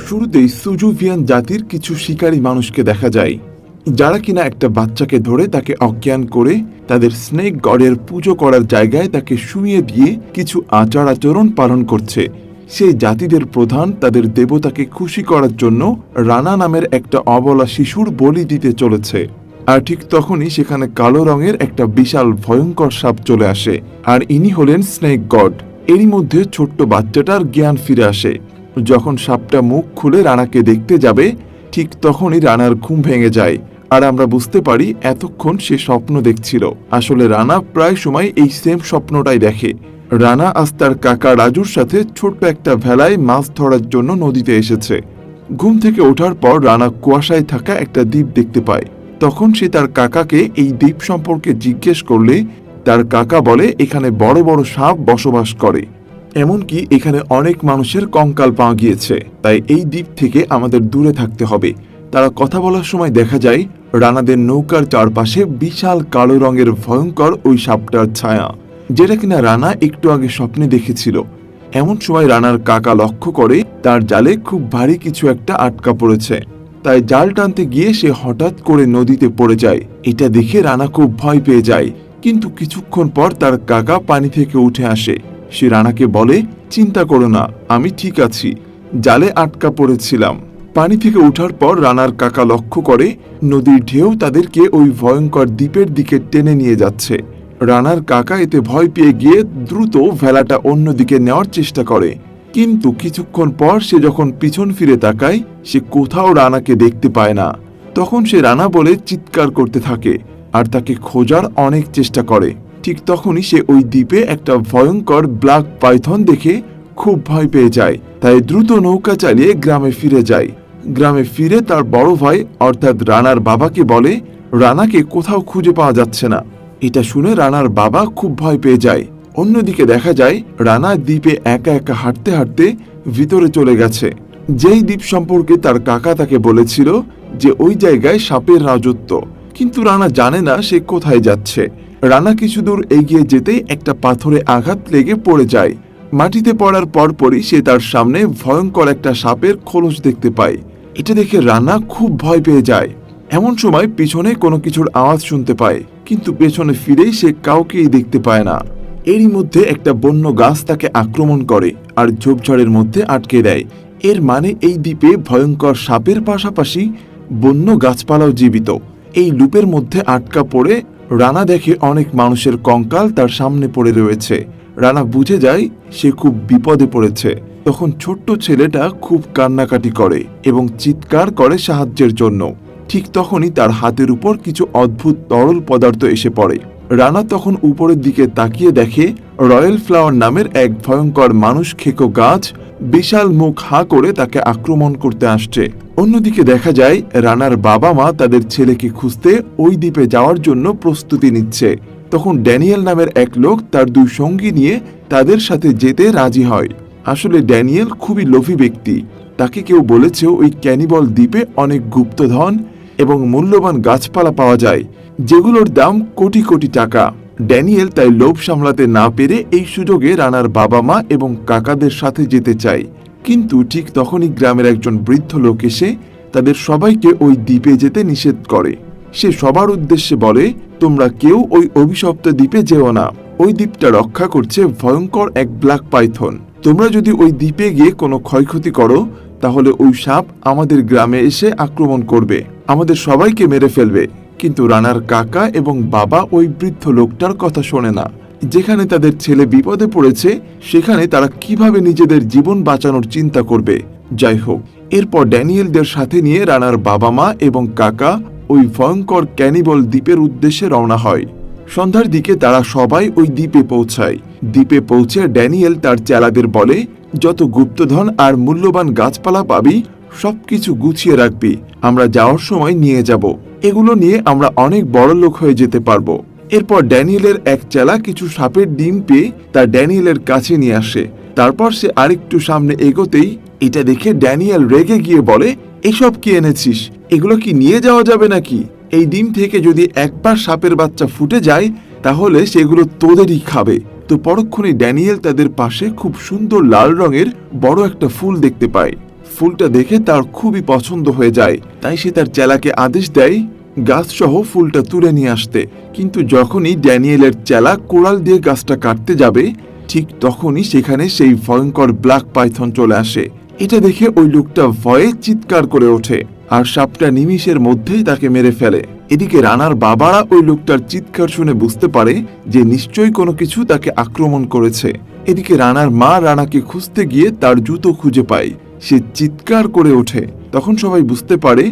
শুরুতেই সুজুভিয়ান জাতির কিছু শিকারী মানুষকে দেখা যায়, যারা কিনা একটা বাচ্চাকে ধরে তাকে অজ্ঞান করে তাদের স্নেক গডের পুজো করার জায়গায় তাকে শুইয়ে দিয়ে কিছু আচার আচরণ পালন করছে। সেই জাতিদের প্রধান তাদের দেবতাকে খুশি করার জন্য রানা নামের একটা অবলা শিশুর বলি দিতে চলেছে। আর ঠিক তখনই সেখানে কালো রঙের একটা বিশাল ভয়ঙ্কর সাপ চলে আসে, আর ইনি হলেন স্নেক গড। এরই মধ্যে ছোট্ট বাচ্চাটার জ্ঞান ফিরে আসে। যখন সাপটা মুখ খুলে রানাকে দেখতে যাবে, ঠিক তখনই রানার ঘুম ভেঙে যায়, আর আমরা বুঝতে পারি এতক্ষণ সে স্বপ্ন দেখছিল। আসলে রানা প্রায় সময় এই সেম স্বপ্নটাই দেখে। রানা আজ তার কাকা রাজুর সাথে ছোট্ট একটা ভেলায় মাছ ধরার জন্য নদীতে এসেছে। ঘুম থেকে ওঠার পর রানা কুয়াশায় থাকা একটা দ্বীপ দেখতে পায়। তখন সে তার কাকাকে এই দ্বীপ সম্পর্কে জিজ্ঞেস করলে তার কাকা বলে এখানে বড় বড় সাপ বসবাস করে, এমনকি এখানে অনেক মানুষের কঙ্কাল পাওয়া গিয়েছে, তাই এই দ্বীপ থেকে আমাদের দূরে থাকতে হবে। তারা কথা বলার সময় দেখা যায় রানাদের নৌকার চারপাশে বিশাল কালো রঙের ভয়ঙ্কর ওই সাপটার ছায়া, যেটা কিনা রানা একটু আগে স্বপ্নে দেখেছিল। এমন সময় রানার কাকা লক্ষ্য করে তার জালে খুব ভারী কিছু একটা আটকা পড়েছে, তাই জাল টানতে গিয়ে সে হঠাৎ করে নদীতে পড়ে যায়। এটা দেখে রানা খুব ভয় পেয়ে যায়, কিন্তু কিছুক্ষণ পর তার কাকা পানি থেকে উঠে আসে। সে রানাকে বলে, চিন্তা করো না, আমি ঠিক আছি, জালে আটকা পড়েছিলাম। পানি থেকে ওঠার পর রানার কাকা লক্ষ্য করে নদীর ঢেউ তাদেরকে ওই ভয়ঙ্কর দ্বীপের দিকে টেনে নিয়ে যাচ্ছে। রানার কাকা এতে ভয় পেয়ে গিয়ে দ্রুত ভেলাটা অন্যদিকে নেওয়ার চেষ্টা করে, কিন্তু কিছুক্ষণ পর সে যখন পিছন ফিরে তাকায়, সে কোথাও রানাকে দেখতে পায় না। তখন সে রানা বলে চিৎকার করতে থাকে আর তাকে খোঁজার অনেক চেষ্টা করে। ঠিক তখনই সে ওই দ্বীপে একটা ভয়ঙ্কর ব্ল্যাক পাইথন দেখে খুব ভয় পেয়ে যায়, তাই দ্রুত নৌকা চালিয়ে গ্রামে ফিরে যায়। গ্রামে ফিরে তার বড় ভাই অর্থাৎ রানার বাবাকে বলে রানাকে কোথাও খুঁজে পাওয়া যাচ্ছে না। এটা শুনে রানার বাবা খুব ভয় পেয়ে যায়। অন্যদিকে দেখা যায় রানা দ্বীপে একা একা হাঁটতে হাঁটতে ভিতরে চলে গেছে, যেই দ্বীপ সম্পর্কে তার কাকা তাকে বলেছিল যে ওই জায়গায় সাপের রাজত্ব, কিন্তু রানা জানে না সে কোথায় যাচ্ছে। রানা কিছু দূর এগিয়ে যেতেই একটা পাথরে আঘাত লেগে পড়ে যায়। মাটিতে পড়ার পরপরই সে তার সামনে ভয়ঙ্কর একটা সাপের খোলস দেখতে পায়। এটা দেখে রানা খুব ভয় পেয়ে যায়। এমন সময় পিছনে কোনো কিছুর আওয়াজ শুনতে পায়, কিন্তু পেছনে ফিরেই সে কাউকেই দেখতে পায় না। এরই মধ্যে একটা বন্য গাছ তাকে আক্রমণ করে আর ঝোপঝাড়ের মধ্যে আটকে দেয়। এর মানে এই দ্বীপে ভয়ঙ্কর সাপের পাশাপাশি বন্য গাছপালাও জীবিত। এই লুপের মধ্যে আটকা পড়ে রানা দেখে অনেক মানুষের কঙ্কাল তার সামনে পড়ে রয়েছে। রানা বুঝে যায় সে খুব বিপদে পড়েছে। তখন ছোট্ট ছেলেটা খুব কান্নাকাটি করে এবং চিৎকার করে সাহায্যের জন্য। ঠিক তখনই তার হাতের উপর কিছু অদ্ভুত তরল পদার্থ এসে পড়ে। রানা তখন উপরের দিকে তাকিয়ে দেখে রয়্যাল ফ্লাওয়ার নামের এক ভয়ঙ্কর মানুষ খেকো গাছ বিশাল মুখ হা করে তাকে আক্রমণ করতে আসছে। অন্যদিকে দেখা যায় রানার বাবা মা তাদের ছেলেকে খুঁজতে ওই দ্বীপে যাওয়ার জন্য প্রস্তুতি নিচ্ছে। তখন ড্যানিয়েল নামের এক লোক তার দুই সঙ্গী নিয়ে তাদের সাথে যেতে রাজি হয়। আসলে ড্যানিয়েল খুবই লোভী ব্যক্তি। তাকে কেউ বলেছে ওই ক্যানিবল দ্বীপে অনেক গুপ্তধন এবং মূল্যবান গাছপালা পাওয়া যায়, যেগুলোর দাম কোটি কোটি টাকা। ড্যানিয়েল তাই লোভ সামলাতে না পেরে এই সুযোগে রানার বাবা মা এবং কাকাদের সাথে যেতে চায়। কিন্তু ঠিক তখনই গ্রামের একজন বৃদ্ধ লোক এসে তাদের সবাইকে ওই দ্বীপে যেতে নিষেধ করে। সে সবার উদ্দেশ্যে বলে, তোমরা কেউ ওই অভিশপ্ত দ্বীপে যেও না। ওই দ্বীপটা রক্ষা করছে ভয়ঙ্কর এক ব্ল্যাক পাইথন। তোমরা যদি ওই দ্বীপে গিয়ে কোনো ক্ষয়ক্ষতি করো, তাহলে ওই সাপ আমাদের গ্রামে এসে আক্রমণ করবে, আমাদের সবাইকে মেরে ফেলবে। কিন্তু রানার কাকা এবং বাবা ওই বৃদ্ধ লোকটার কথা শোনে না। যেখানে তাদের ছেলে বিপদে পড়েছে সেখানে তারা কিভাবে নিজেদের জীবন বাঁচানোর চিন্তা করবে। যাই হোক, এরপর ড্যানিয়েলদের সাথে নিয়ে রানার বাবা মা এবং কাকা ওই ভয়ঙ্কর ক্যানিবল দ্বীপের উদ্দেশ্যে রওনা হয়। সন্ধ্যার দিকে তারা সবাই ওই দ্বীপে পৌঁছায়। দ্বীপে পৌঁছে ড্যানিয়েল তার চেলাদের বলে, যত গুপ্তধন আর মূল্যবান গাছপালা পাবি সবকিছু গুছিয়ে রাখবি, আমরা যাওয়ার সময় নিয়ে যাব। এগুলো নিয়ে আমরা অনেক বড় লোক হয়ে যেতে পারবো। এরপর ড্যানিয়েলের এক চেলা কিছু সাপের ডিম পেয়ে তা ড্যানিয়েলের কাছে নিয়ে আসে। তারপর সে আরেকটু সামনে এগোতেই এটা দেখে ড্যানিয়েল রেগে গিয়ে বলে, এসব কি এনেছিস? এগুলো কি নিয়ে যাওয়া যাবে নাকি? এই ডিম থেকে যদি একবার সাপের বাচ্চা ফুটে যায় তাহলে সেগুলো তোদেরই খাবে, তো পরক্ষণে ড্যানিয়েল তাদের পাশে খুব সুন্দর লাল রঙের বড় একটা ফুল দেখতে পায়। ফুলটা দেখে তার খুবই পছন্দ হয়ে যায়, তাই সে তার চেলাকে আদেশ দেয় গাছ সহ ফুলটা তুলে নিয়ে আসতে। কিন্তু যখনই ড্যানিয়েলের চেলা কোড়াল দিয়ে গাছটা কাটতে যাবে, ঠিক তখনই সেখানে সেই ভয়ঙ্কর ব্ল্যাক পাইথন চলে আসে। এটা দেখে ওই লোকটা ভয়ে চিৎকার করে ওঠে, আর সাপটা নিমিষের মধ্যেই তাকে মেরে ফেলে। এদিকে রানার বাবারা ওই লোকটার চিৎকার শুনে বুঝতে পারে যে নিশ্চয়ই কোনো কিছু তাকে আক্রমণ করেছে। এদিকে রানার মা রানাকে খুঁজতে গিয়ে তার জুতো খুঁজে পায়। সে চিৎকার করে ওঠে। তখন সবাই বুঝতে পারে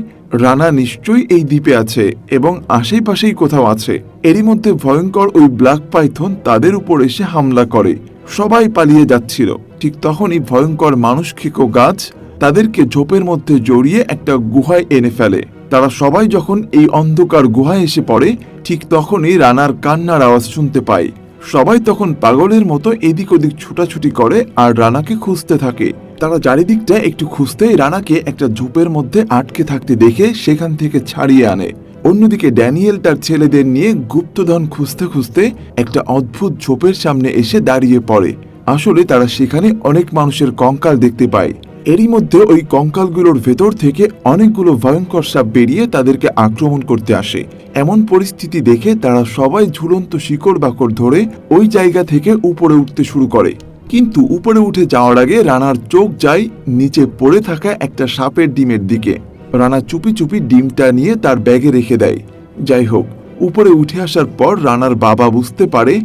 রানা নিশ্চয়ই এই দ্বীপে আছে এবং আশেপাশেই কোথাও আছে। এরই মধ্যে ভয়ঙ্কর ওই ব্ল্যাক পাইথন তাদের উপর এসে হামলা করে। সবাই পালিয়ে যাচ্ছিল। ঠিক তখনই ভয়ঙ্কর মানুষ খেকো গাছ তাদেরকে ঝোপের মধ্যে জড়িয়ে একটা গুহায় এনে ফেলে। তারা সবাই যখন এই অন্ধকার গুহায় এসে পড়ে, ঠিক তখনই রানার কান্নার আওয়াজ শুনতে পায়। সবাই তখন পাগলের মতো এদিক ওদিক ছুটাছুটি করে আর রানাকে খুঁজতে থাকে। তারা চারিদিকটা একটু খুঁজতেই রানাকে একটা ঝোপের মধ্যে আটকে থাকতে দেখে সেখান থেকে ছাড়িয়ে আনে। অন্যদিকে ড্যানিয়েল তার ছেলেদের নিয়ে গুপ্তধন খুঁজতে খুঁজতে একটা অদ্ভুত ঝোপের সামনে এসে দাঁড়িয়ে পড়ে। আসলে তারা সেখানে অনেক মানুষের কঙ্কাল দেখতে পায়। এরই মধ্যে ওই কঙ্কালগুলোর ভেতর থেকে অনেকগুলো ভয়ঙ্কর সাপ বেরিয়ে তাদেরকে আক্রমণ করতে আসে। এমন পরিস্থিতি দেখে তারা সবাই ঝুলন্ত শিকড় বাকড় ধরে ওই জায়গা থেকে উপরে উঠতে শুরু করে। কিন্তু উপরে উঠে যাওয়ার আগে রানার চোখ যায় নিচে পড়ে থাকা একটা সাপের ডিমের দিকে। রানা চুপি চুপি ডিমটা নিয়ে তার ব্যাগে রেখে দেয়। যাই হোক, উপরে উঠে আসার পর রানার বাবা বুঝতে পারে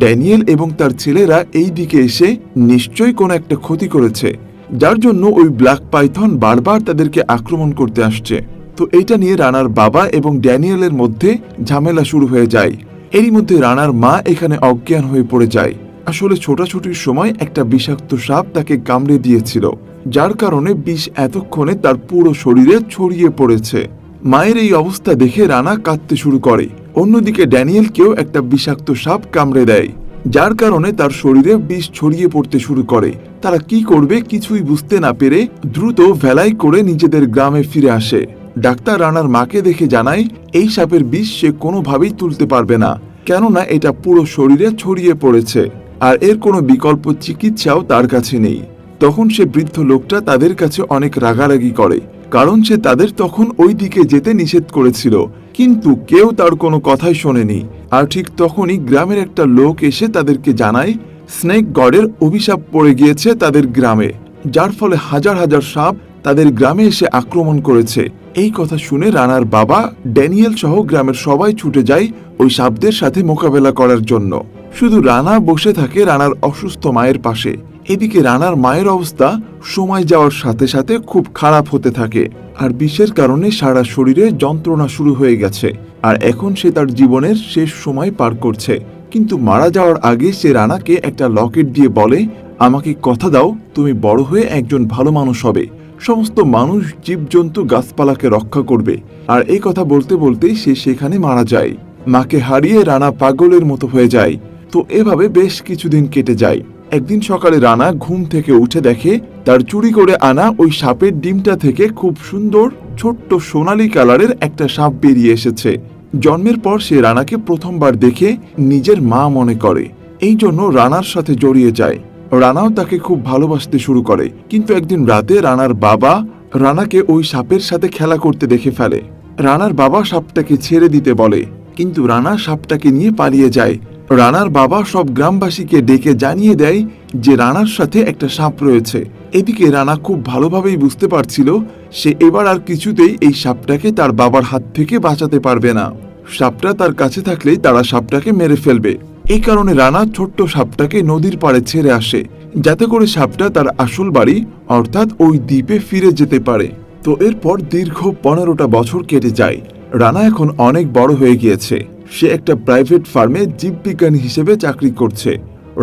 ড্যানিয়েল এবং তার ছেলেরা এই দিকে এসে নিশ্চয়ই কোনো একটা ক্ষতি করেছে, যার জন্য ওই ব্ল্যাক পাইথন বারবার তাদেরকে আক্রমণ করতে আসছে। তো এইটা নিয়ে রানার বাবা এবং ড্যানিয়েলের মধ্যে ঝামেলা শুরু হয়ে যায়। এরই মধ্যে রানার মা এখানে অজ্ঞান হয়ে পড়ে যায়। আসলে ছোটাছুটির সময় একটা বিষাক্ত সাপ তাকে কামড়ে দিয়েছিল, যার কারণে বিষ এতক্ষণে তার পুরো শরীরে ছড়িয়ে পড়েছে। মায়ের এই অবস্থা দেখে রানা কাঁদতে শুরু করে। অন্যদিকে ড্যানিয়েলকেও একটা বিষাক্ত সাপ কামড়ে দেয়, যার কারণে তার শরীরে বিষ ছড়িয়ে পড়তে শুরু করে। তারা কি করবে কিছুই বুঝতে না পেরে দ্রুত ভেলাই করে নিজেদের গ্রামে ফিরে আসে। ডাক্তার রানার মাকে দেখে জানায় এই সাপের বিষ সে কোনোভাবেই তুলতে পারবে না, কেননা এটা পুরো শরীরে ছড়িয়ে পড়েছে আর এর কোনো বিকল্প চিকিৎসাও তার কাছে নেই। তখন সে বৃদ্ধ লোকটা তাদের কাছে অনেক রাগারাগি করে, কারণ সে তাদের তখন ওই দিকে যেতে নিষেধ করেছিল, কিন্তু কেউ তার কোনো কথাই শোনেনি। আর ঠিক তখনই গ্রামের একটা লোক এসে তাদেরকে জানায় স্নেক গডের অভিশাপ পড়ে গিয়েছে তাদের গ্রামে, যার ফলে হাজার হাজার সাপ তাদের গ্রামে এসে আক্রমণ করেছে। এই কথা শুনে রানার বাবা ড্যানিয়েল সহ গ্রামের সবাই ছুটে যায় ওই সাপদের সাথে মোকাবেলা করার জন্য। শুধু রানা বসে থাকে রানার অসুস্থ মায়ের পাশে। এদিকে রানার মায়ের অবস্থা সময় যাওয়ার সাথে সাথে খুব খারাপ হতে থাকে, আর বিষের কারণে সারা শরীরে যন্ত্রণা শুরু হয়ে গেছে। আর এখন সে তার জীবনের শেষ সময় পার করছে। কিন্তু মারা যাওয়ার আগে সে রানাকে একটা লকেট দিয়ে বলে, আমাকে কথা দাও তুমি বড় হয়ে একজন ভালো মানুষ হবে, সমস্ত মানুষ জীবজন্তু গাছপালাকে রক্ষা করবে। আর এই কথা বলতে বলতেই সে সেখানে মারা যায়। মাকে হারিয়ে রানা পাগলের মতো হয়ে যায়। তো এভাবে বেশ কিছুদিন কেটে যায়। একদিন সকালে রানা ঘুম থেকে উঠে দেখে তার চুরি করে আনা ওই সাপের ডিমটা থেকে খুব সুন্দর ছোট্ট সোনালী কালারের একটা সাপ বেরিয়ে এসেছে। জন্মের পর সে রানাকে প্রথমবার দেখে নিজের মা মনে করে, এই জন্য রানার সাথে জড়িয়ে যায়। রানাও তাকে খুব ভালোবাসতে শুরু করে। কিন্তু একদিন রাতে রানার বাবা রানাকে ওই সাপের সাথে খেলা করতে দেখে ফেলে। রানার বাবা সাপটাকে ছেড়ে দিতে বলে, কিন্তু রানা সাপটাকে নিয়ে পালিয়ে যায়। রানার বাবা সব গ্রামবাসীকে ডেকে জানিয়ে দেয় যে রানার সাথে একটা সাপ রয়েছে। এদিকে রানা খুব ভালোভাবেই বুঝতে পারছিল সে এবার আর কিছুতেই এই সাপটাকে তার বাবার হাত থেকে বাঁচাতে পারবে না। সাপটা তার কাছে থাকলেই তারা সাপটাকে মেরে ফেলবে। এই কারণে রানা ছোট্ট সাপটাকে নদীর পাড়ে ছেড়ে আসে, যাতে করে সাপটা তার আসল বাড়ি অর্থাৎ ওই দ্বীপে ফিরে যেতে পারে। তো এরপর দীর্ঘ 15টা বছর কেটে যায়। রানা এখন অনেক বড় হয়ে গিয়েছে। সে একটা প্রাইভেট ফার্মে জীববিজ্ঞানী হিসেবে চাকরি করছে।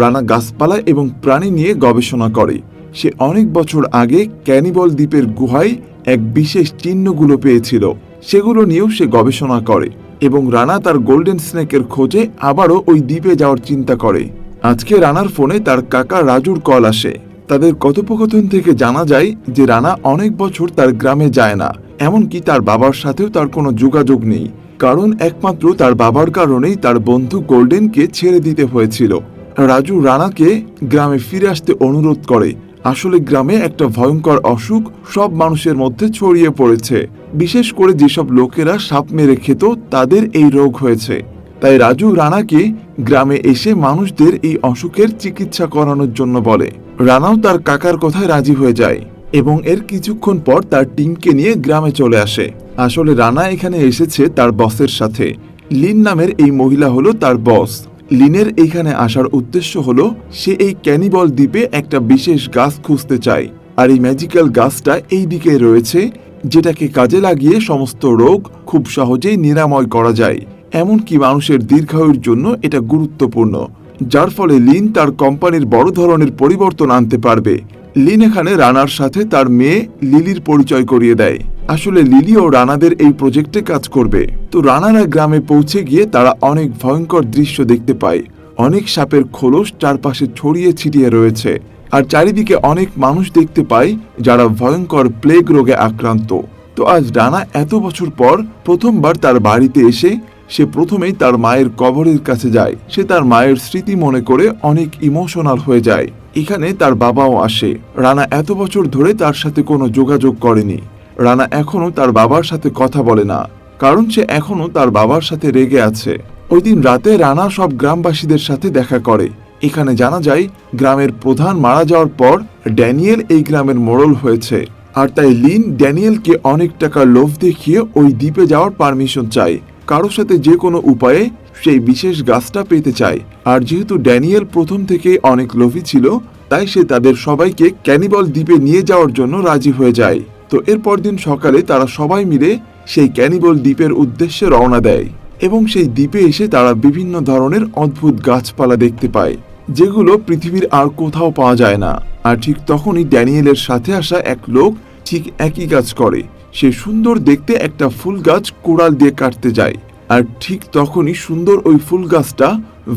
রানা গাছপালা এবং প্রাণী নিয়ে গবেষণা করে। সে অনেক বছর আগে ক্যানিবল দ্বীপের গুহায় এক বিশেষ চিহ্নগুলো পেয়েছিল, সেগুলো নিয়েও সে গবেষণা করে এবং রানা তার গোল্ডেন স্নেকের খোঁজে আবারও ওই দ্বীপে যাওয়ার চিন্তা করে। আজকে রানার ফোনে তার কাকা রাজুর কল আসে। তাদের কথোপকথন থেকে জানা যায় যে রানা অনেক বছর তার গ্রামে যায় না, এমনকি তার বাবার সাথেও তার কোনো যোগাযোগ নেই, কারণ একমাত্র তার বাবার কারণেই তার বন্ধু গোল্ডেনকে ছেড়ে দিতে হয়েছিল। রাজু রানাকে গ্রামে ফিরে আসতে অনুরোধ করে। আসলে গ্রামে একটা ভয়ঙ্কর অসুখ সব মানুষের মধ্যে ছড়িয়ে পড়েছে, বিশেষ করে যেসব লোকেরা সাপ মেরে খেত তাদের এই রোগ হয়েছে। তাই রাজু রানাকে গ্রামে এসে মানুষদের এই অসুখের চিকিৎসা করানোর জন্য বলে। রানাও তার কাকার কথায় রাজি হয়ে যায় এবং এর কিছুক্ষণ পর তার টিমকে নিয়ে গ্রামে চলে আসে। আসলে রানা এখানে এসেছে তার বসের সাথে। লিন নামের এই মহিলা হলো তার বস। লিনের এইখানে আসার উদ্দেশ্য হলো সে এই ক্যানিবল দ্বীপে একটা বিশেষ গাছ খুঁজতে চায়, আর এই ম্যাজিক্যাল গাছটা এই দিকে রয়েছে, যেটাকে কাজে লাগিয়ে সমস্ত রোগ খুব সহজেই নিরাময় করা যায়। এমনকি মানুষের দীর্ঘায়ুর জন্য এটা গুরুত্বপূর্ণ, যার ফলে লিন তার কোম্পানির বড় ধরনের পরিবর্তন আনতে পারবে। লিন এখানে রানার সাথে তার মেয়ে লিলির পরিচয় করিয়ে দেয়। আসলে লিলি ও রানাদের এই প্রজেক্টে কাজ করবে। তো রানারা গ্রামে পৌঁছে গিয়ে তারা অনেক ভয়ঙ্কর দৃশ্য দেখতে পায়। অনেক সাপের খোলস চারপাশে ছড়িয়ে ছিটিয়ে রয়েছে, আর চারিদিকে অনেক মানুষ দেখতে পায় যারা ভয়ঙ্কর প্লেগ রোগে আক্রান্ত। তো আজ রানা এত বছর পর প্রথমবার তার বাড়িতে এসে সে প্রথমেই তার মায়ের কবরের কাছে যায়। সে তার মায়ের স্মৃতি মনে করে অনেক ইমোশনাল হয়ে যায়। এখানে তার বাবাও আসে। রানা এত বছর ধরে তার সাথে কোনো যোগাযোগ করেনি। রানা এখনো তার বাবার সাথে কথা বলে না, কারণ সে এখনো তার বাবার সাথে রেগে আছে। ওই দিন রাতে রানা সব গ্রামবাসীদের সাথে দেখা করে। এখানে জানা যায় গ্রামের প্রধান মারা যাওয়ার পর ড্যানিয়েল এই গ্রামের মোড়ল হয়েছে, আর তাই লিন ড্যানিয়েলকে অনেক টাকার লোভ দেখিয়ে ওই দ্বীপে যাওয়ার পারমিশন চায়। কারোর সাথে যে কোনো উপায়ে সেই বিশেষ গাছটা পেতে চায়। আর যেহেতু ড্যানিয়েল প্রথম থেকে অনেক লোভী ছিল, তাই সে তাদের সবাইকে ক্যানিবল দ্বীপে নিয়ে যাওয়ার জন্য রাজি হয়ে যায়। তো এরপর দিন সকালে তারা সবাই মিলে সেই ক্যানিবল দ্বীপের উদ্দেশ্যে রওনা দেয় এবং সেই দ্বীপে এসে তারা বিভিন্ন ধরনের অদ্ভুত গাছপালা দেখতে পায়, যেগুলো পৃথিবীর আর কোথাও পাওয়া যায় না। আর ঠিক তখনই ড্যানিয়েলের সাথে আসা এক লোক ঠিক একই কাজ করে। সে সুন্দর দেখতে একটা ফুল গাছ কোড়াল দিয়ে কাটতে যায়, আর ঠিক তখনই সুন্দর ওই ফুল গাছটা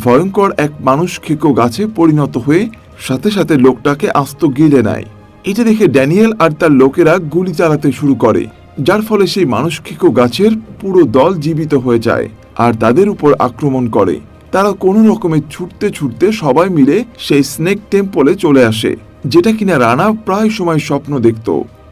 ভয়ঙ্কর এক মানুষ খেকো গাছে পরিণত হয়ে সাথে সাথে লোকটাকে আস্ত গিলে নেয়। এটা দেখে ড্যানিয়েল আর তার লোকেরা গুলি চালাতে শুরু করে, যার ফলে সেই মানুষ খেকো গাছের পুরো দল জীবিত হয়ে যায় আর তাদের উপর আক্রমণ করে। তারা কোনো রকমে ছুটতে ছুটতে সবাই মিলে সেই স্নেক টেম্পলে চলে আসে, যেটা কিনা রানা প্রায় সময় স্বপ্ন দেখত।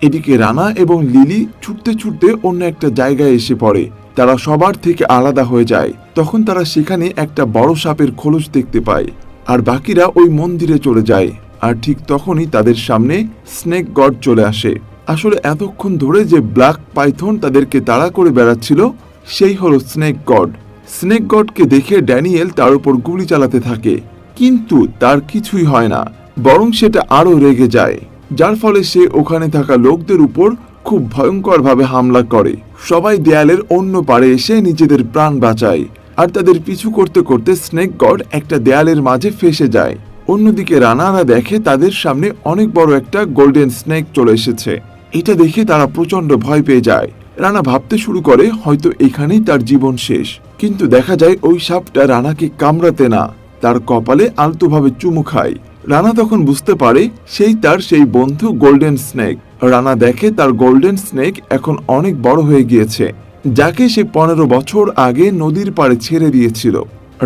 এদিকে রানা এবং লিলি ছুটতে ছুটতে অন্য একটা জায়গায় এসে পড়ে। তারা সবার থেকে আলাদা হয়ে যায়। তখন তারা সেখানে একটা বড় সাপের খোলস দেখতে পায়, আর বাকিরা ওই মন্দিরে চলে যায়। আর ঠিক তখনই তাদের সামনে স্নেক গড চলে আসে। আসলে এতক্ষণ ধরে যে ব্ল্যাক পাইথন তাদেরকে তাড়া করে বেড়াচ্ছিল, সেই হলো স্নেক গড। স্নেক গডকে দেখে ড্যানিয়েল তার উপর গুলি চালাতে থাকে, কিন্তু তার কিছুই হয় না, বরং সেটা আরো রেগে যায়, যার ফলে সে ওখানে থাকা লোকদের উপর খুব ভয়ঙ্করভাবে হামলা করে। সবাই দেয়ালের অন্য পারে এসে নিজেদের প্রাণ বাঁচায়, আর তাদের পিছু করতে করতে স্নেক গড একটা দেয়ালের মাঝে ফেসে যায়। অন্যদিকে রানারা দেখে তাদের সামনে অনেক বড় একটা গোল্ডেন স্নেক চলে এসেছে। এটা দেখে তারা প্রচন্ড ভয় পেয়ে যায়। রানা ভাবতে শুরু করে হয়তো এখানেই তার জীবন শেষ, কিন্তু দেখা যায় ওই সাপটা রানাকে কামড়াতে না, তার কপালে আলতোভাবে চুমু খায়। রানা তখন বুঝতে পারে সেই বন্ধু গোল্ডেন স্নেক। রানা দেখে তার গোল্ডেন স্নেক এখন অনেক বড় হয়ে গিয়েছে, যাকে সে 15 বছর আগে নদীর পাড়ে ছেড়ে দিয়েছিল।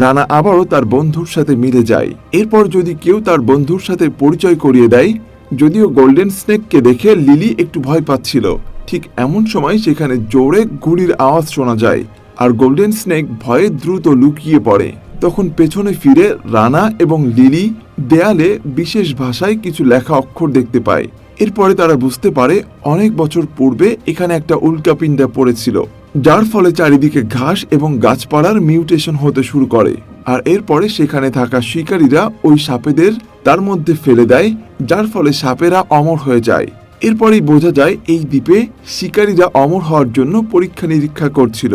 রানা আবারও তার বন্ধুর সাথে মিলে যায়। এরপর যদি কেউ তার বন্ধুর সাথে পরিচয় করিয়ে দেয়, যদিও গোল্ডেন স্নেককে দেখে লিলি একটু ভয় পাচ্ছিল। ঠিক এমন সময় সেখানে জোরে গুলির আওয়াজ শোনা যায়, আর গোল্ডেন স্নেক ভয়ে দ্রুত লুকিয়ে পড়ে। তখন পেছনে ফিরে রানা এবং লিলি দেয়ালে বিশেষ ভাষায় কিছু লেখা অক্ষর দেখতে পায়। এরপরে তারা বুঝতে পারে অনেক বছর পূর্বে এখানে একটা উল্কাপিণ্ডা পড়েছিল, যার ফলে চারিদিকে ঘাস এবং গাছপালার মিউটেশন হতে শুরু করে। আর এরপরে সেখানে থাকা শিকারীরা ওই সাপেদের তার মধ্যে ফেলে দেয়, যার ফলে সাপেরা অমর হয়ে যায়। এরপরেই বোঝা যায় এই দ্বীপে শিকারীরা অমর হওয়ার জন্য পরীক্ষা নিরীক্ষা করছিল,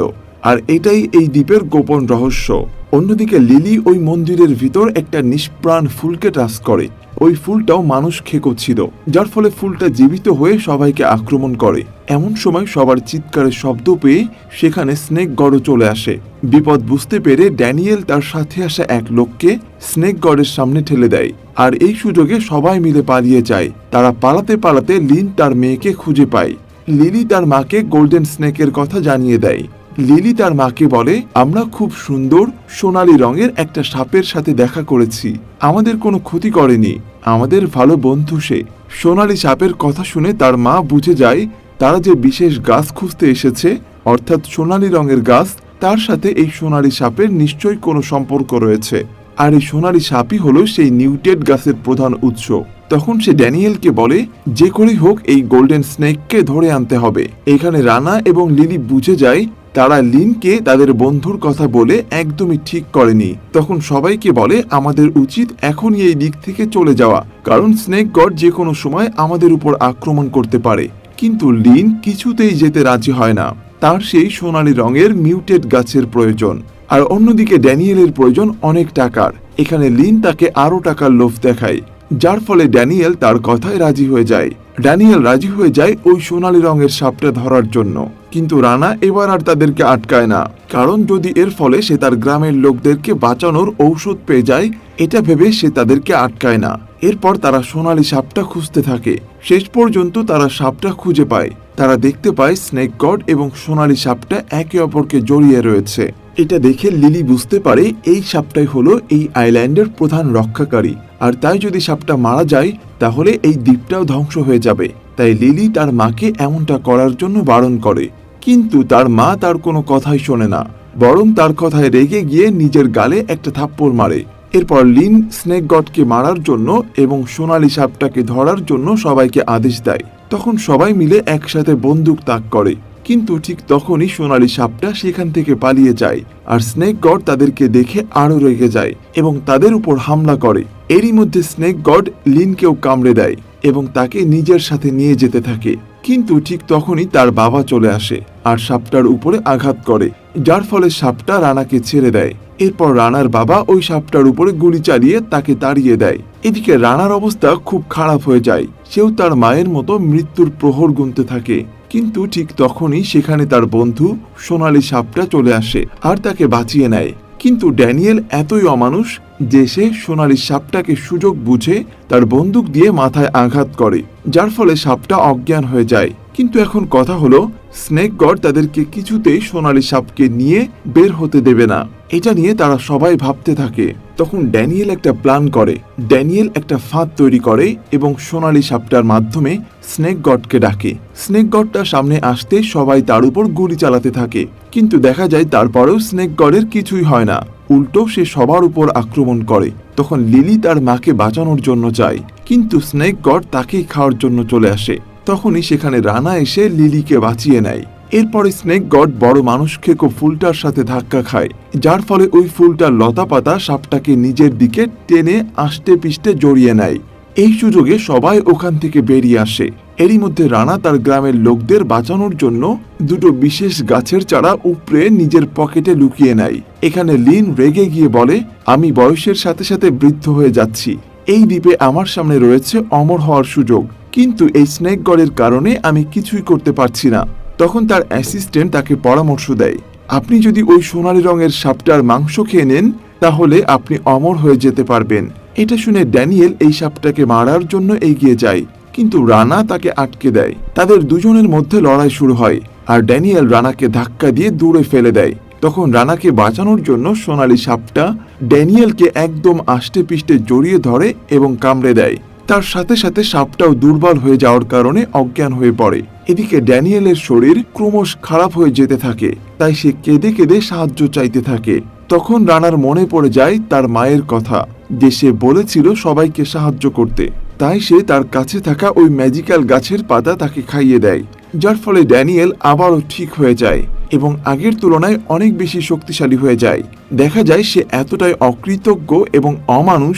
আর এটাই এই দ্বীপের গোপন রহস্য। অন্যদিকে লিলি ওই মন্দিরের ভিতর একটা নিষ্প্রাণ ফুলকে টাচ করে। ওই ফুলটাও মানুষ খেকো ছিল, যার ফলে ফুলটা জীবিত হয়ে সবাইকে আক্রমণ করে। এমন সময় সবার চিৎকারের শব্দ পেয়ে সেখানে স্নেক গডও চলে আসে। বিপদ বুঝতে পেরে ড্যানিয়েল তার সাথে আসা এক লোককে স্নেক গডের সামনে ঠেলে দেয়, আর এই সুযোগে সবাই মিলে পালিয়ে যায়। তারা পালাতে পালাতে লিন তার মেয়েকে খুঁজে পায়। লিলি তার মাকে গোল্ডেন স্নেকের কথা জানিয়ে দেয়। লিলি তার মাকে বলে, আমরা খুব সুন্দর সোনালী রঙের একটা সাপের সাথে দেখা করেছি, আমাদের কোনো ক্ষতি করেনি, আমাদের ভালো বন্ধু সে। সোনালী সাপের কথা শুনে তার মা বুঝে যায় তারা যে বিশেষ গাছ খুঁজতে এসেছে, অর্থাৎ সোনালী রঙের গাছ, তার সাথে এই সোনালী সাপের নিশ্চয়ই কোনো সম্পর্ক রয়েছে। আর এই সোনালী সাপই হলো সেই নিউটেড গাছের প্রধান উৎস। তখন সে ড্যানিয়েলকে বলে, যে করেই হোক এই গোল্ডেন স্নেককে ধরে আনতে হবে। এখানে রানা এবং লিলি বুঝে যায় তারা লিনকে তাদের বন্ধুর কথা বলে একদমই ঠিক করেনি। তখন সবাইকে বলে, আমাদের উচিত এখনই এই দিক থেকে চলে যাওয়া, কারণ স্নেক গড যে কোনো সময় আমাদের উপর আক্রমণ করতে পারে। কিন্তু লিন কিছুতেই যেতে রাজি হয় না, তার সেই সোনালী রঙের মিউটেড গাছের প্রয়োজন। আর অন্যদিকে ড্যানিয়েলের প্রয়োজন অনেক টাকার। এখানে লিন তাকে আরো টাকার লোভ দেখায়, যার ফলে ড্যানিয়েল তার কথায় রাজি হয়ে যায়। ড্যানিয়েল রাজি হয়ে যায় ওই সোনালী রঙের সাপটা ধরার জন্য। কিন্তু রানা এবার আর তাদেরকে আটকায় না, কারণ যদি এর ফলে সে তার গ্রামের লোকদেরকে বাঁচানোর ঔষধ পেয়ে যায়, এটা ভেবে সে তাদেরকে আটকায় না। এরপর তারা সোনালী সাপটা খুঁজতে থাকে। শেষ পর্যন্ত তারা সাপটা খুঁজে পায়। তারা দেখতে পায় স্নেক গড এবং সোনালী সাপটা একে অপরকে জড়িয়ে রয়েছে। এটা দেখে লিলি বুঝতে পারে এই সাপটাই হলো এই আইল্যান্ডের প্রধান রক্ষাকারী, আর তাই যদি সাপটা মারা যায় তাহলে এই দ্বীপটাও ধ্বংস হয়ে যাবে। তাই লিলি তার মাকে এমনটা করার জন্য বারণ করে, কিন্তু তার মা তার কোনো কথাই শোনে না, বরং তার কথায় রেগে গিয়ে নিজের গালে একটা থাপ্পড় মারে। এরপর লিন স্নেক গডকে মারার জন্য এবং সোনালী সাপটাকে ধরার জন্য সবাইকে আদেশ দেয়। তখন সবাই মিলে একসাথে বন্দুক তাক করে, কিন্তু ঠিক তখনই সোনালী সাপটা সেখান থেকে পালিয়ে যায়। আর স্নেক গড তাদেরকে দেখে আরো রেগে যায় এবং তাদের উপর হামলা করে। এরই মধ্যে স্নেক গড লিনকেও কামড়ে দেয় এবং তাকে নিজের সাথে নিয়ে যেতে থাকে। কিন্তু ঠিক তখনই তার বাবা চলে আসে আর সাপটার উপরে আঘাত করে, যার ফলে সাপটা রানাকে ছেড়ে দেয়। এরপর রানার বাবা ওই সাপটার উপরে গুলি চালিয়ে তাকে তাড়িয়ে দেয়। এদিকে রানার অবস্থা খুব খারাপ হয়ে যায়, সেও তার মায়ের মতো মৃত্যুর প্রহর গুনতে থাকে। কিন্তু ঠিক তখনই সেখানে তার বন্ধু সোনালী সাপটা চলে আসে আর তাকে বাঁচিয়ে নেয়। কিন্তু ড্যানিয়েল এতই অমানুষ যে সে সোনালী সাপটাকে সুযোগ বুঝে তার বন্দুক দিয়ে মাথায় আঘাত করে, যার ফলে সাপটা অজ্ঞান হয়ে যায়। কিন্তু এখন কথা হলো, স্নেক গড তাদেরকে কিছুতেই সোনালী সাপকে নিয়ে বের হতে দেবে না। এটা নিয়ে তারা সবাই ভাবতে থাকে। তখন ড্যানিয়েল একটা প্ল্যান করে। ড্যানিয়েল একটা ফাঁদ তৈরি করে এবং সোনালী সাপটার মাধ্যমে স্নেক গডকে ডাকে। স্নেক গডটা সামনে আসতে সবাই তার উপর গুলি চালাতে থাকে, কিন্তু দেখা যায় তারপরেও স্নেক গডের কিছুই হয় না, উল্টো সে সবার উপর আক্রমণ করে। তখন লিলি তার মাকে বাঁচানোর জন্য যায়, কিন্তু স্নেক গড তাকেই খাওয়ার জন্য চলে আসে। তখনই সেখানে রানা এসে লিলিকে বাঁচিয়ে নেয়। এরপরে স্নেক গড বড় মানুষখেকো ফুলটার সাথে ধাক্কা খায়, যার ফলে ওই ফুলটার লতা পাতা সাপটাকে নিজের দিকে টেনে আষ্টে পিষ্টে জড়িয়ে নেয়। এই সুযোগে সবাই ওখান থেকে বেরিয়ে আসে। এরই মধ্যে রানা তার গ্রামের লোকদের বাঁচানোর জন্য দুটো বিশেষ গাছের চারা উপড়ে নিজের পকেটে লুকিয়ে নেয়। এখানে লিন রেগে গিয়ে বলে, আমি বয়সের সাথে সাথে বৃদ্ধ হয়ে যাচ্ছি, এই দ্বীপে আমার সামনে রয়েছে অমর হওয়ার সুযোগ, কিন্তু এই স্নেক গডের কারণে আমি কিছুই করতে পারছি না। তখন তার অ্যাসিস্ট্যান্ট তাকে পরামর্শ দেয়, আপনি যদি ওই সোনালী রঙের সাপটার মাংস খেয়ে নেন তাহলে আপনি অমর হয়ে যেতে পারবেন। এটা শুনে ড্যানিয়েল এই সাপটাকে মারার জন্য এগিয়ে যায়, কিন্তু রানা তাকে আটকে দেয়। তাদের দুজনের মধ্যে লড়াই শুরু হয় আর ড্যানিয়েল রানাকে ধাক্কা দিয়ে দূরে ফেলে দেয়। তখন রানাকে বাঁচানোর জন্য সোনালী সাপটা ড্যানিয়েলকে একদম আষ্টে পিষ্টে জড়িয়ে ধরে এবং কামড়ে দেয়। তার সাথে সাথে সাপটাও দুর্বল হয়ে যাওয়ার কারণে অজ্ঞান হয়ে পড়ে। এদিকে ড্যানিয়েলের শরীর ক্রমশ খারাপ হয়ে যেতে থাকে, তাই সে কেঁদে কেঁদে সাহায্য চাইতে থাকে। তখন রানার মনে পড়ে যায় তার মায়ের কথা, যে সে বলেছিল সবাইকে সাহায্য করতে। তাই সে তার কাছে থাকা ওই ম্যাজিক্যাল গাছের পাতা তাকে খাইয়ে দেয়, যার ফলে ড্যানিয়েল আবারও ঠিক হয়ে যায় এবং আগের তুলনায় অনেক বেশি শক্তিশালী হয়ে যায়। দেখা যায় সে এতটাই অকৃতজ্ঞ এবং অমানুষ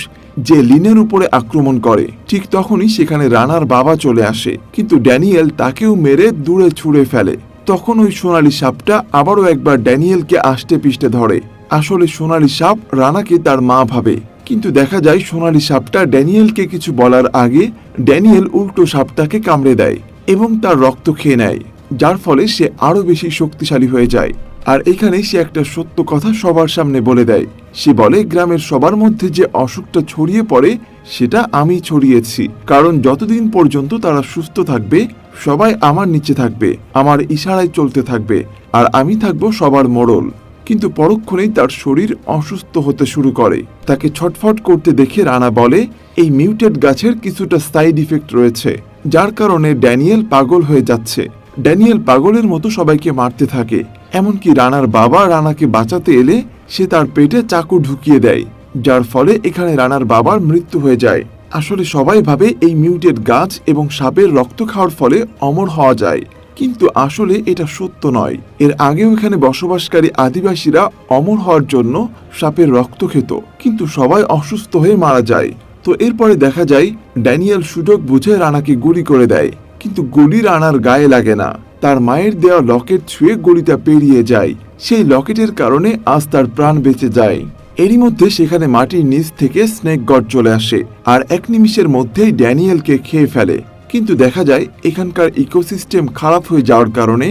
যে লিনের উপরে আক্রমণ করে। ঠিক তখনই সেখানে রানার বাবা চলে আসে, কিন্তু ড্যানিয়েল তাকেও মেরে দূরে ছুঁড়ে ফেলে। তখন ওই সোনালী সাপটা আবারও একবার ড্যানিয়েলকে আষ্টে পিষ্টে ধরে। আসলে সোনালী সাপ রানাকে তার মা ভাবে, কিন্তু দেখা যায় সোনালী সাপটা ড্যানিয়েলকে কিছু বলার আগে ড্যানিয়েল উল্টো সাপটাকে কামড়ে দেয় এবং তার রক্ত খেয়ে নেয়, যার ফলে সে আরো বেশি শক্তিশালী হয়ে যায়। আর এখানে সে একটা সত্য কথা সবার সামনে বলে দেয়। সে বলে গ্রামের সবার মধ্যে যে অসুখটা ছড়িয়ে পড়ে সেটা আমি ছড়িয়েছি, কারণ যতদিন পর্যন্ত তারা সুস্থ থাকবে সবাই আমার নিচে থাকবে, আমার ইশারায় চলতে থাকবে, আর আমি থাকবো সবার মোড়ল। কিন্তু পরক্ষণেই তার শরীর অসুস্থ হতে শুরু করে। তাকে ছটফট করতে দেখে রানা বলে এই মিউটেড গাছের কিছুটা সাইড ইফেক্ট রয়েছে, যার কারণে ড্যানিয়েল পাগল হয়ে যাচ্ছে। ড্যানিয়েল পাগলের মতো সবাইকে মারতে থাকে, এমনকি রানার বাবা রানাকে বাঁচাতে এলে সে তার পেটে চাকু ঢুকিয়ে দেয়, যার ফলে এখানে রানার বাবার মৃত্যু হয়ে যায়। আসলে সবাই ভাবে এই মিউটেড গাছ এবং সাপের রক্ত খাওয়ার ফলে অমর হওয়া যায়, কিন্তু আসলে এটা সত্য নয়। এর আগেও এখানে বসবাসকারী আদিবাসীরা অমর হওয়ার জন্য সাপের রক্ত খেত, কিন্তু সবাই অসুস্থ হয়ে মারা যায়। তো এরপরে দেখা যায় ড্যানিয়েল সুযোগ বুঝে রানাকে গুলি করে দেয়, কিন্তু গুলি রানার গায়ে লাগে না। তার মায়ের দেওয়া লকেট ছুঁয়ে গুলিটা পেরিয়ে যায়। সেই লকেটের কারণে আজ তার প্রাণ বেঁচে যায়। এরই মধ্যে সেখানে মাটির নিচ থেকে স্নেক গড চলে আসে আর এক নিমিষের মধ্যেই ড্যানিয়েলকে খেয়ে ফেলে। কিন্তু দেখা যায় এখানকার ইকোসিস্টেম খারাপ হয়ে যাওয়ার কারণে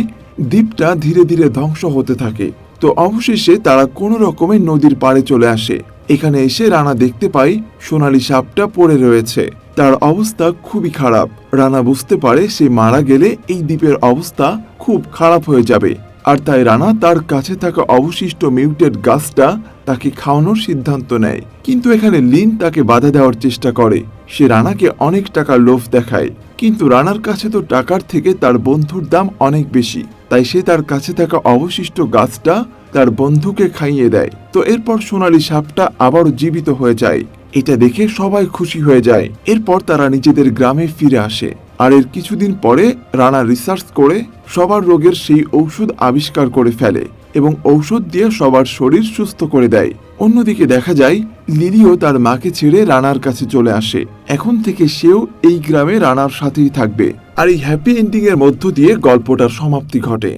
দ্বীপটা ধীরে ধীরে ধ্বংস হতে থাকে। তো অবশেষে তারা কোনো রকমে নদীর পাড়ে চলে আসে। এখানে এসে রানা দেখতে পায় সোনালী সাপটা পড়ে রয়েছে, তার অবস্থা খুবই খারাপ। রানা বুঝতে পারে সে মারা গেলে এই দ্বীপের অবস্থা খুব খারাপ হয়ে যাবে, আর তাই রানা তার কাছে থাকা অবশিষ্ট মিউটেড গাছটা তাকে খাওয়ানোর সিদ্ধান্ত নেয়। কিন্তু এখানে লিন তাকে বাধা দেওয়ার চেষ্টা করে। সে রানাকে অনেক টাকার লোভ দেখায়, কিন্তু রানার কাছে তো টাকার থেকে তার বন্ধুর দাম অনেক বেশি, তাই সে তার কাছে থাকা অবশিষ্ট গাছটা তার বন্ধুকে খাইয়ে দেয়। তো এরপর সোনালী সাপটা আবারও জীবিত হয়ে যায়। এটা দেখে সবাই খুশি হয়ে যায়। এরপর তারা নিজেদের গ্রামে ফিরে আসে, আর এর কিছুদিন পরে রানা রিসার্চ করে সবার রোগের সেই ঔষধ আবিষ্কার করে ফেলে এবং ঔষধ দিয়ে সবার শরীর সুস্থ করে দেয়। অন্যদিকে দেখা যায় লিলিও তার মাকে ছেড়ে রানার কাছে চলে আসে। এখন থেকে সেও এই গ্রামে রানার সাথেই থাকবে। আর এই হ্যাপি এন্ডিং এর মধ্য দিয়ে গল্পটার সমাপ্তি ঘটে।